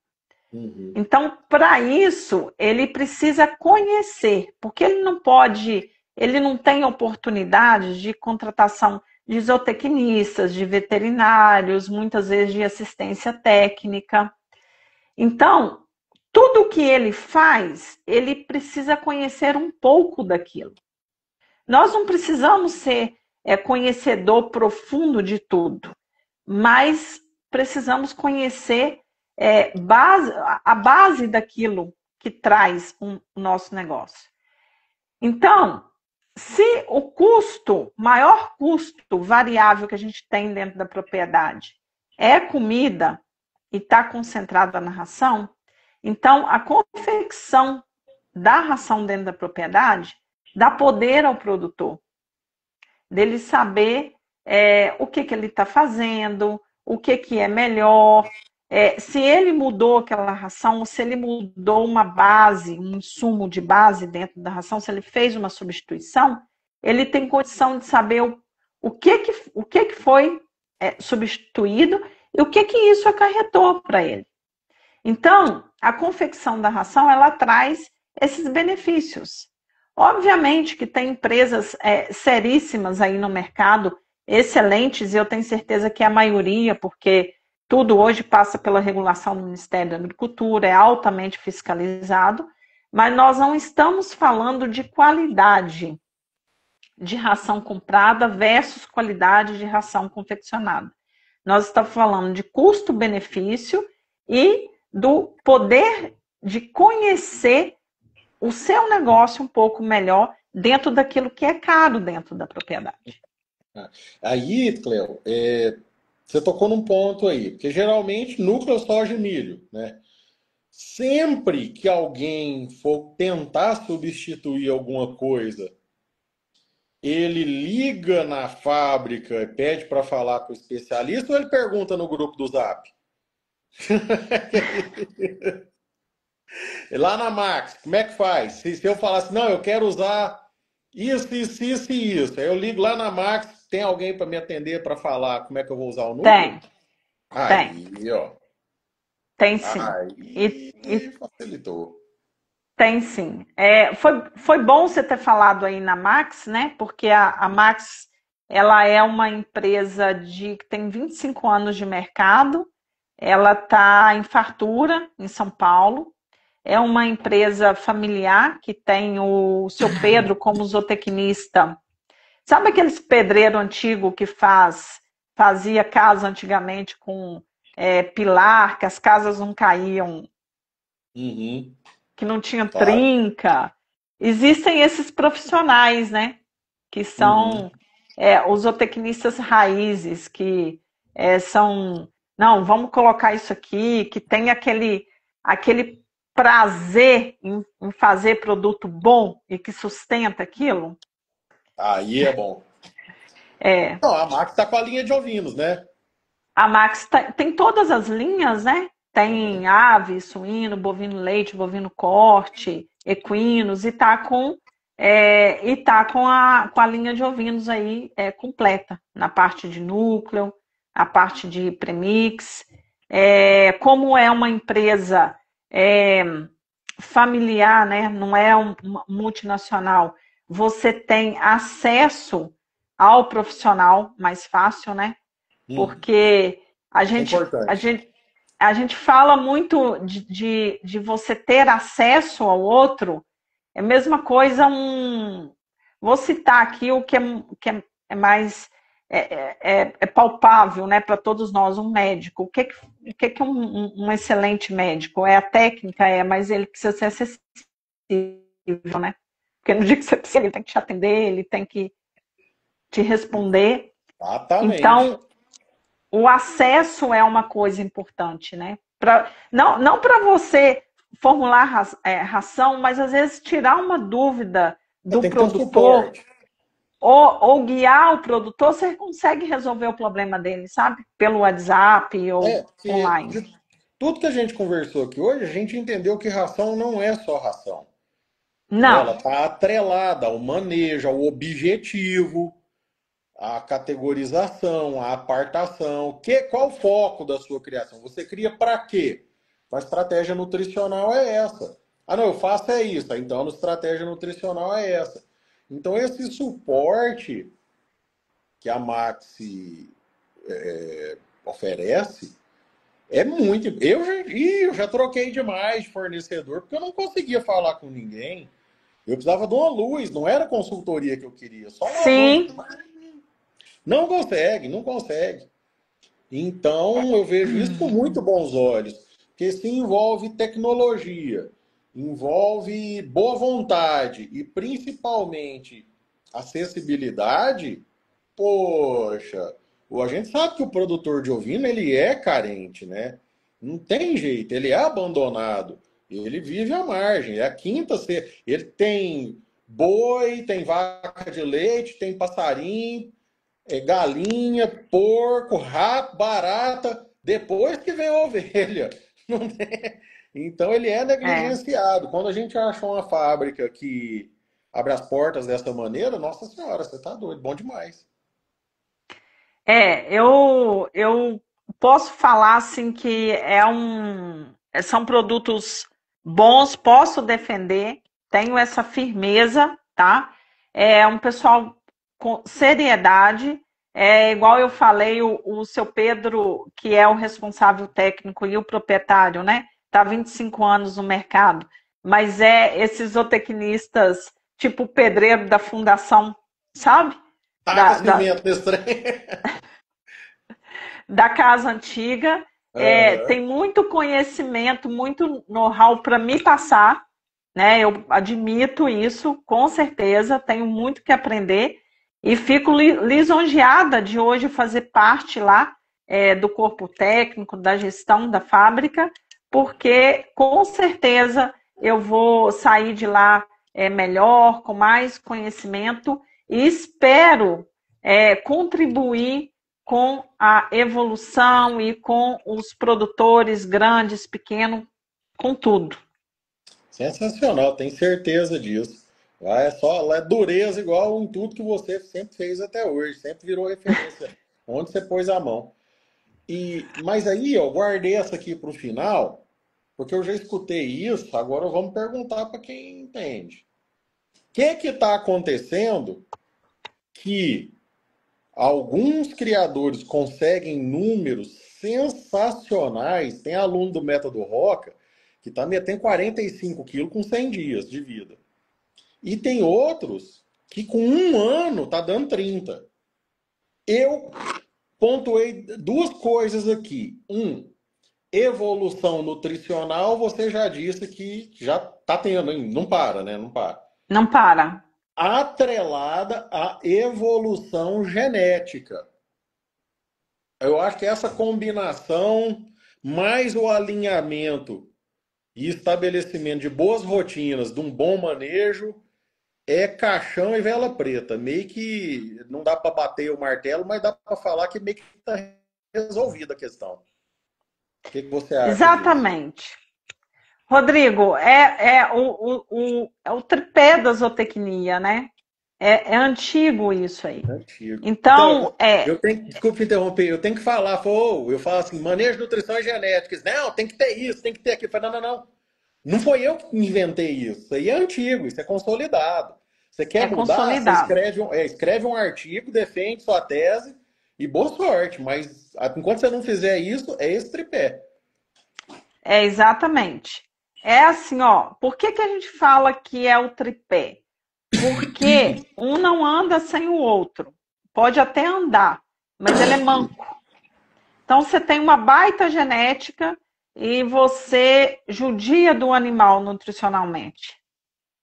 Uhum. Então, para isso, ele precisa conhecer, porque ele não tem oportunidade de contratação de zootecnistas, de veterinários, muitas vezes de assistência técnica. Então, tudo que ele faz, ele precisa conhecer um pouco daquilo. Nós não precisamos ser conhecedor profundo de tudo, mas precisamos conhecer a base daquilo que traz o nosso negócio. Então, se o maior custo variável que a gente tem dentro da propriedade é comida e está concentrada na ração, então a confecção da ração dentro da propriedade dá poder ao produtor, dele saber o que ele está fazendo, o que é melhor, se ele mudou aquela ração, se ele mudou uma base, um insumo de base dentro da ração, se ele fez uma substituição, ele tem condição de saber o que foi substituído e o que isso acarretou para ele. Então, a confecção da ração, ela traz esses benefícios. Obviamente que tem empresas seríssimas aí no mercado, excelentes, e eu tenho certeza que é a maioria, porque tudo hoje passa pela regulação do Ministério da Agricultura, é altamente fiscalizado, mas nós não estamos falando de qualidade de ração comprada versus qualidade de ração confeccionada. Nós estamos falando de custo-benefício e do poder de conhecer o seu negócio um pouco melhor dentro daquilo que é caro dentro da propriedade. Aí, Cleo, você tocou num ponto aí, porque geralmente núcleo, soja e milho, né? Sempre que alguém for tentar substituir alguma coisa, ele liga na fábrica e pede para falar com o especialista ou ele pergunta no grupo do Zap? Lá na Max, como é que faz? Se eu falasse, não, eu quero usar isso, isso, isso e isso. Aí eu ligo lá na Max, tem alguém para me atender para falar como é que eu vou usar o núcleo? Tem. Aí, ó. Tem sim. Aí facilitou. Tem sim. Foi bom você ter falado aí na Max, né? Porque a Max, ela é uma empresa que tem 25 anos de mercado. Ela está em Fartura, em São Paulo. É uma empresa familiar que tem o seu Pedro como zootecnista. Sabe aqueles pedreiro antigo que fazia casa antigamente com pilar, que as casas não caíam, que não tinha trinca? Existem esses profissionais, né? Que são os zootecnistas raízes, que são... Não, vamos colocar isso aqui, que tem aquele prazer em fazer produto bom e que sustenta aquilo. Aí é bom. Não, a Max está com a linha de ovinos, né? A Max tem todas as linhas, né? Tem ave, suíno, bovino leite, bovino corte, equinos, e tá com a linha de ovinos aí completa, na parte de núcleo, a parte de premix. Como é uma empresa familiar, né? Não é uma multinacional, você tem acesso ao profissional mais fácil, né? Porque a gente fala muito de você ter acesso ao outro. É a mesma coisa vou citar aqui o que é mais palpável, né, para todos nós, um médico. O que é um excelente médico? É a técnica, mas ele precisa ser acessível, né? Porque no dia que você precisa, ele tem que te atender, ele tem que te responder. Exatamente. Então, o acesso é uma coisa importante, né? Não para você formular ração, mas às vezes tirar uma dúvida do produtor ou guiar o produtor, você consegue resolver o problema dele, sabe? Pelo WhatsApp ou online. Tudo que a gente conversou aqui hoje, a gente entendeu que ração não é só ração. Não. Ela está atrelada ao manejo, ao objetivo, à categorização, à apartação. Qual o foco da sua criação? Você cria para quê? A estratégia nutricional é essa. Ah, não, eu faço isso. Então, a estratégia nutricional é essa. Então, esse suporte que a Maxi oferece é muito... Eu já troquei demais de fornecedor, porque eu não conseguia falar com ninguém. Eu precisava de uma luz, não era consultoria que eu queria, só uma Sim. luz. Não consegue. Então, eu vejo isso com muito bons olhos. Porque se envolve tecnologia, envolve boa vontade e principalmente acessibilidade, poxa, a gente sabe que o produtor de ovino ele é carente, né? Não tem jeito, ele é abandonado. Ele vive à margem. É a quinta, ele tem boi, tem vaca de leite, tem passarinho, galinha, porco, rato, barata, depois que vem a ovelha. Não tem- Então ele é É. negligenciado. Quando a gente acha uma fábrica que abre as portas dessa maneira, nossa senhora, você tá doido, bom demais. Eu posso falar assim que são produtos bons, posso defender, tenho essa firmeza, tá? É um pessoal com seriedade, é igual eu falei, o seu Pedro, que é o responsável técnico e o proprietário, né? Tá há 25 anos no mercado, mas é esses zootecnistas, tipo o pedreiro da fundação, sabe? Taca Da, da, cimento nesse trem. da casa antiga, Aham. tem muito conhecimento, muito know-how para me passar, né? Eu admito isso, com certeza, tenho muito que aprender e fico lisonjeada de hoje fazer parte lá do corpo técnico, da gestão da fábrica, porque com certeza eu vou sair de lá melhor, com mais conhecimento e espero contribuir com a evolução e com os produtores grandes, pequenos, com tudo. Sensacional, tenho certeza disso. Lá é só, lá é dureza igual em tudo que você sempre fez até hoje, sempre virou referência onde você pôs a mão. Mas aí, eu guardei essa aqui para o final, porque eu já escutei isso, agora vamos perguntar para quem entende. O que está acontecendo que alguns criadores conseguem números sensacionais? Tem aluno do Método Roca que está metendo 45 quilos com 100 dias de vida. E tem outros que com um ano tá dando 30. Eu pontuei duas coisas aqui. Evolução nutricional, você já disse que já tá tendo, hein? Não para, né? Não para. Não para. Atrelada à evolução genética. Eu acho que essa combinação, mais o alinhamento e estabelecimento de boas rotinas, de um bom manejo, é caixão e vela preta. Meio que não dá para bater o martelo, mas dá para falar que meio que está resolvida a questão. O que você acha disso? Exatamente. Rodrigo, é o tripé da zootecnia, né? É antigo isso aí. Antigo. Então, Então, desculpe interromper, eu tenho que falar, eu falo assim, manejo de nutrição e genética. Não, tem que ter isso, tem que ter aquilo. Eu falo, não, não, não. Não foi eu que inventei isso. Isso aí é antigo, isso é consolidado. Você quer é mudar? Você consolidado. escreve um artigo, defende sua tese e boa sorte. Mas enquanto você não fizer isso, é esse tripé. É exatamente. É assim, ó. Por que a gente fala que é o tripé? Porque um não anda sem o outro. Pode até andar, mas ele é manco. Então você tem uma baita genética e você judia do animal nutricionalmente.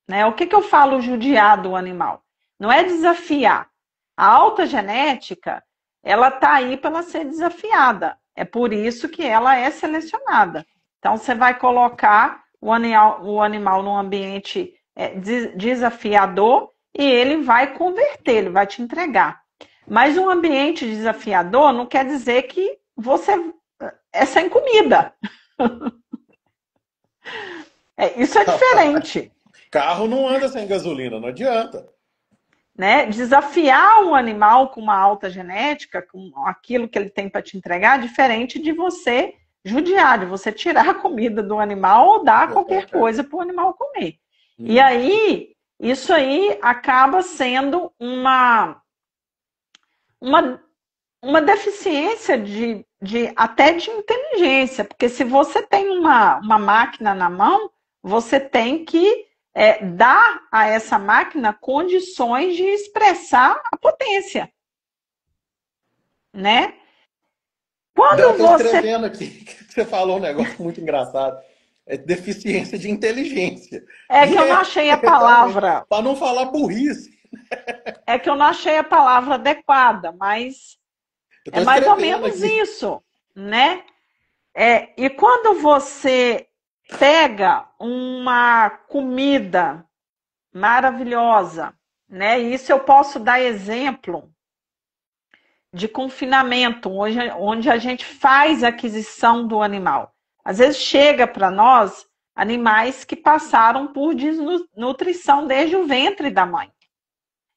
Né? O que eu falo judiar do animal? Não é desafiar. A alta genética, ela está aí para ela ser desafiada. É por isso que ela é selecionada. Então, você vai colocar o animal num ambiente desafiador e ele vai converter, ele vai te entregar. Mas um ambiente desafiador não quer dizer que você é sem comida. Isso é diferente. Carro não anda sem gasolina, não adianta. Né? Desafiar um animal com uma alta genética, com aquilo que ele tem para te entregar, é diferente de você judiar, de você tirar a comida do animal ou dar qualquer coisa para o animal comer. E Hum. aí, isso aí acaba sendo uma, uma deficiência até de inteligência, porque se você tem uma máquina na mão, você tem que dar a essa máquina condições de expressar a potência, né? Quando Estou você escrevendo aqui que você falou um negócio muito engraçado. É deficiência de inteligência. é E que eu não é, achei a realmente, palavra, para não falar burrice. é que eu não achei a palavra adequada, mas Eu é estou mais ou escrevendo menos aqui. isso, né? E quando você pega uma comida maravilhosa, né? Isso eu posso dar exemplo de confinamento, onde a gente faz a aquisição do animal. Às vezes chega para nós animais que passaram por desnutrição desde o ventre da mãe.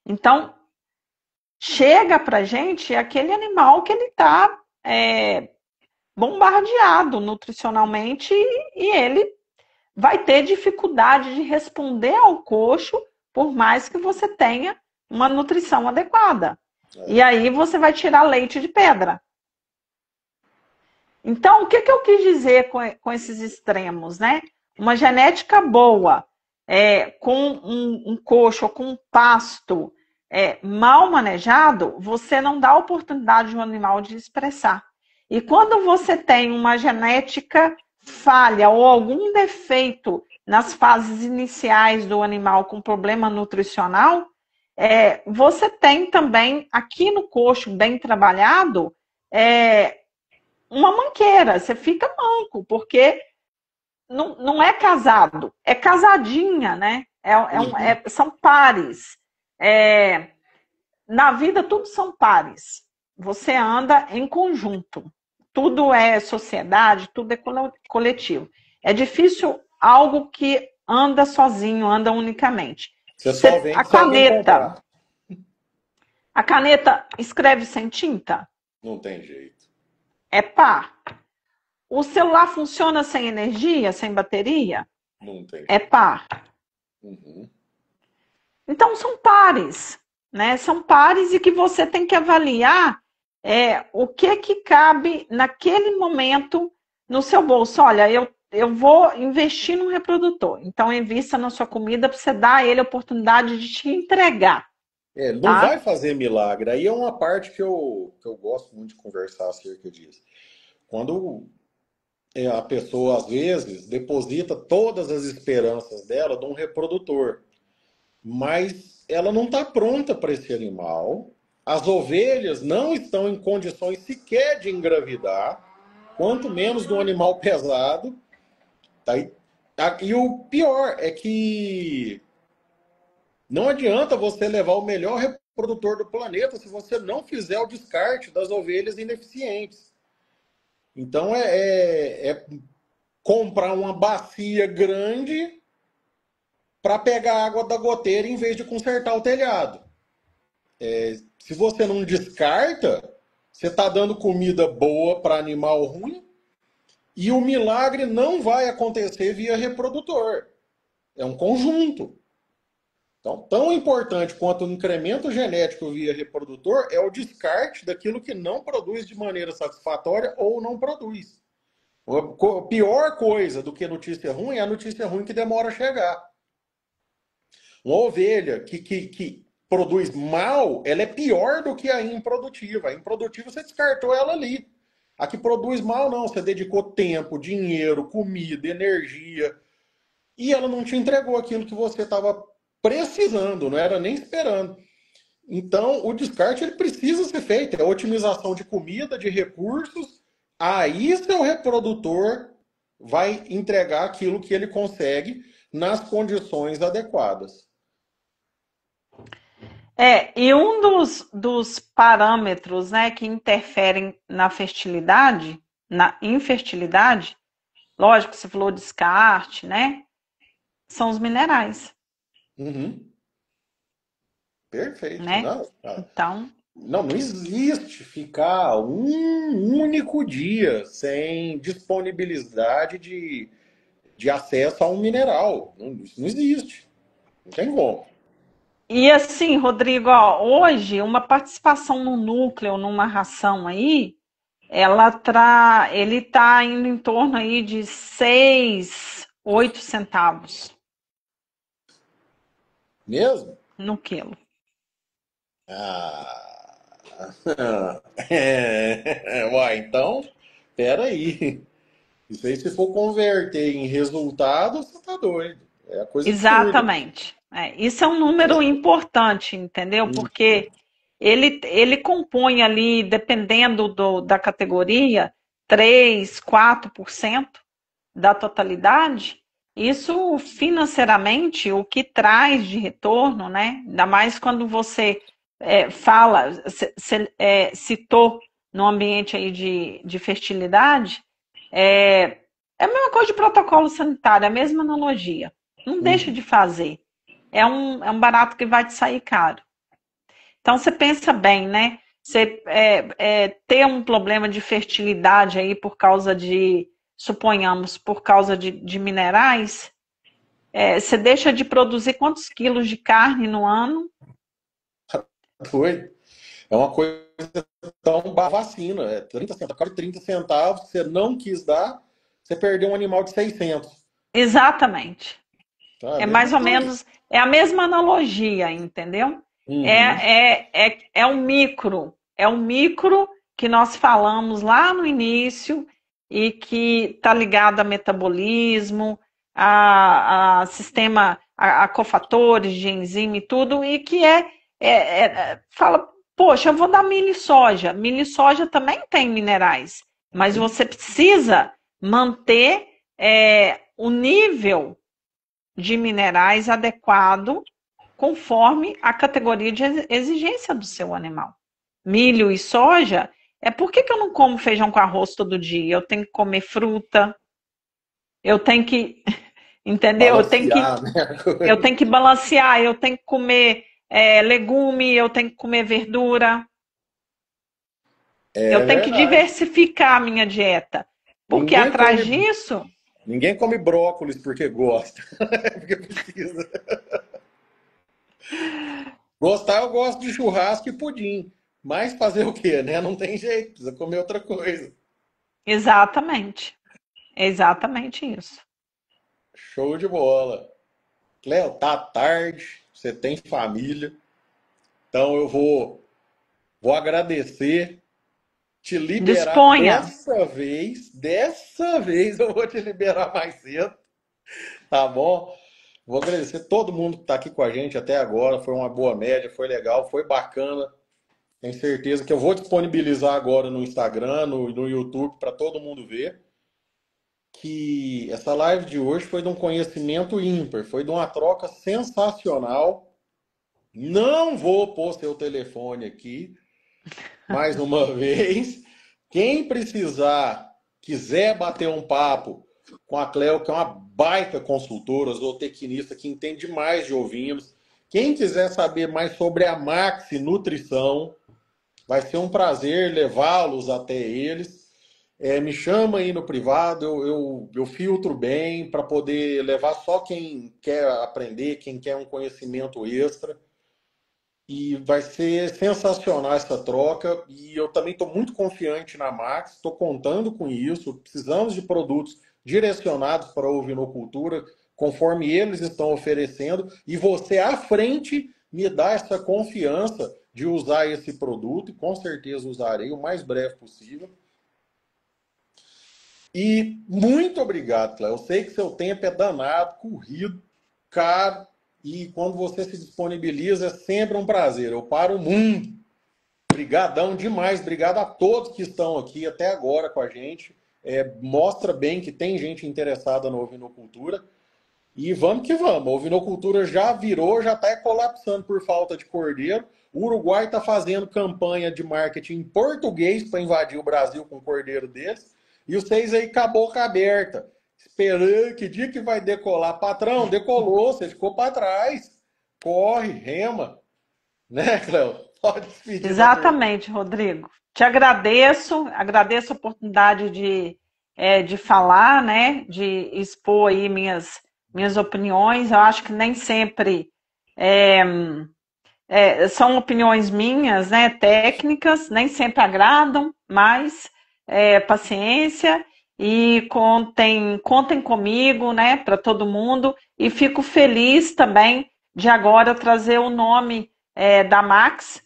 Então, chega para a gente aquele animal que ele está bombardeado nutricionalmente e ele vai ter dificuldade de responder ao coxo, por mais que você tenha uma nutrição adequada. E aí você vai tirar leite de pedra. Então, o que eu quis dizer com esses extremos, né? Uma genética boa, com um coxo, com um pasto mal manejado, você não dá oportunidade de um animal de expressar. E quando você tem uma genética falha ou algum defeito nas fases iniciais do animal com problema nutricional, você tem também, aqui no coxo bem trabalhado, uma manqueira, você fica manco, porque não é casado, é casadinha, né? Uhum. São pares. Na vida, tudo são pares. Você anda em conjunto. Tudo é sociedade, tudo é coletivo. É difícil algo que anda sozinho, anda unicamente. Você só A vende se alguém caneta, comprar. a caneta escreve sem tinta? Não tem jeito. É par. O celular funciona sem energia, sem bateria? Não tem É jeito. par. Uhum. Então são pares, né? São pares e que você tem que avaliar o que cabe naquele momento no seu bolso. Olha, eu vou investir num reprodutor. Então invista na sua comida para você dar a ele a oportunidade de te entregar, Ele não vai tá? fazer milagre. Aí é uma parte que eu gosto muito de conversar acerca disso. Quando a pessoa, às vezes, deposita todas as esperanças dela num reprodutor, mas ela não está pronta para esse animal. As ovelhas não estão em condições sequer de engravidar, quanto menos de um animal pesado. Tá? E o pior é que não adianta você levar o melhor reprodutor do planeta se você não fizer o descarte das ovelhas ineficientes. Então é comprar uma bacia grande para pegar a água da goteira em vez de consertar o telhado. Se você não descarta, você está dando comida boa para animal ruim e o milagre não vai acontecer via reprodutor. É um conjunto. Então, tão importante quanto o incremento genético via reprodutor é o descarte daquilo que não produz de maneira satisfatória ou não produz. A pior coisa do que notícia ruim é a notícia ruim que demora a chegar. Uma ovelha que produz mal, ela é pior do que a improdutiva. A improdutiva você descartou ela ali. A que produz mal, não. Você dedicou tempo, dinheiro, comida, energia. E ela não te entregou aquilo que você estava precisando, não era nem esperando. Então, o descarte ele precisa ser feito. É otimização de comida, de recursos. Aí seu reprodutor vai entregar aquilo que ele consegue nas condições adequadas. E um dos parâmetros, né, que interferem na fertilidade, na infertilidade, lógico, você falou descarte, né? São os minerais, Uhum. Perfeito. né? Não, Então, não existe ficar um único dia sem disponibilidade de acesso a um mineral. Não, isso não existe. Não tem como. e assim, Rodrigo, ó, hoje uma participação no núcleo, numa ração aí, ele está indo em torno aí de 6, 8 centavos Mesmo? no quilo. Ah. Uai, então, peraí. Isso aí, se for converter em resultado, você tá doido. É coisa absurda. Exatamente. Isso é um número importante, entendeu? Hum. Porque ele compõe ali, dependendo da categoria, 3, 4% da totalidade. Isso financeiramente, o que traz de retorno, né? Ainda mais quando você fala, citou no ambiente aí de fertilidade, é a mesma coisa de protocolo sanitário, é a mesma analogia. Não deixa Hum. de fazer. É um barato que vai te sair caro. Então você pensa bem, né? Você ter um problema de fertilidade aí por causa de, suponhamos, por causa de minerais, você deixa de produzir quantos quilos de carne no ano? Doido. É uma coisa tão vacina. É 30 centavos. Cada 30 centavos que você não quis dar, você perdeu um animal de 600. Exatamente. Tá? É a É mesma mais ou coisa. menos, é a mesma analogia, entendeu? Uhum. É um micro que nós falamos lá no início e que está ligado a metabolismo, a sistema, a cofatores de enzima e tudo, e que fala, poxa, eu vou dar milho e soja. Milho e soja também tem minerais, mas você precisa manter o nível de minerais adequado conforme a categoria de exigência do seu animal. Milho e soja, por que eu não como feijão com arroz todo dia? Eu tenho que comer fruta, eu tenho que, entendeu? Balancear, né? Eu tenho que balancear, eu tenho que comer legume, eu tenho que comer verdura, É eu tenho que verdade. diversificar a minha dieta. Porque Ninguém atrás come, disso, ninguém come brócolis porque gosta. Porque precisa. Gostar, eu gosto de churrasco e pudim. Mas fazer o quê, né? Não tem jeito, precisa comer outra coisa. exatamente, é exatamente isso. Show de bola. Cléo, tá tarde, você tem família, então vou agradecer, te liberar Disponha. dessa vez eu vou te liberar mais cedo, tá bom? Vou agradecer todo mundo que está aqui com a gente até agora, foi uma boa média, foi legal, foi bacana. Tenho certeza que eu vou disponibilizar agora no Instagram, no YouTube, para todo mundo ver que essa live de hoje foi de um conhecimento ímpar, foi de uma troca sensacional. Não vou pôr seu telefone aqui mais uma vez. Quem precisar, quiser bater um papo com a Cleo, que é uma baita consultora, zootecnista, que entende mais de ovinos. Quem quiser saber mais sobre a Maxi Nutrição, vai ser um prazer levá-los até eles. Me chama aí no privado, eu filtro bem para poder levar só quem quer aprender, quem quer um conhecimento extra. E vai ser sensacional essa troca. E eu também estou muito confiante na Max, estou contando com isso. Precisamos de produtos direcionados para a ovinocultura, conforme eles estão oferecendo. E você, à frente, me dá essa confiança de usar esse produto, e com certeza usarei o mais breve possível. E muito obrigado, Cléo. Eu sei que seu tempo é danado, corrido, caro, e quando você se disponibiliza é sempre um prazer. Eu paro o mundo. Obrigadão demais. Obrigado a todos que estão aqui até agora com a gente. Mostra bem que tem gente interessada na ovinocultura. E vamos que vamos. A ovinocultura já virou, já está colapsando por falta de cordeiro. O Uruguai está fazendo campanha de marketing em português para invadir o Brasil com o cordeiro deles. E vocês aí com a boca aberta, esperando que dia que vai decolar. Patrão, decolou, você ficou para trás. Corre, rema. Né, Cléo? Pode despedir da turma. Exatamente, Rodrigo. Te agradeço a oportunidade de falar, né, de expor aí minhas opiniões. Eu acho que nem sempre é, são opiniões minhas, né, técnicas, nem sempre agradam, mas paciência e contem comigo, né, para todo mundo. E fico feliz também de agora trazer o nome da Max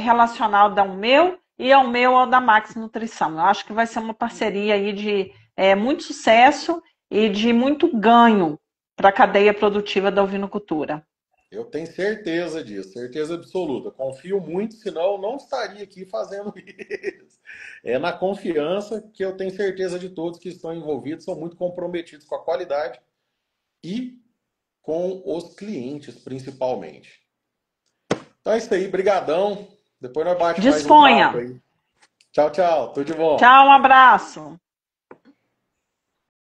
relacional ao meu e ao meu ao da Max Nutrição. Eu acho que vai ser uma parceria aí de muito sucesso e de muito ganho para a cadeia produtiva da ovinocultura. Eu tenho certeza disso, certeza absoluta. Confio muito, senão eu não estaria aqui fazendo isso. É na confiança que eu tenho certeza de todos que estão envolvidos, são muito comprometidos com a qualidade e com os clientes, principalmente. Então é isso aí, brigadão. Depois nós bate mais um papo Disponha. aí. Tchau, tchau. Tudo de bom. Tchau, um abraço.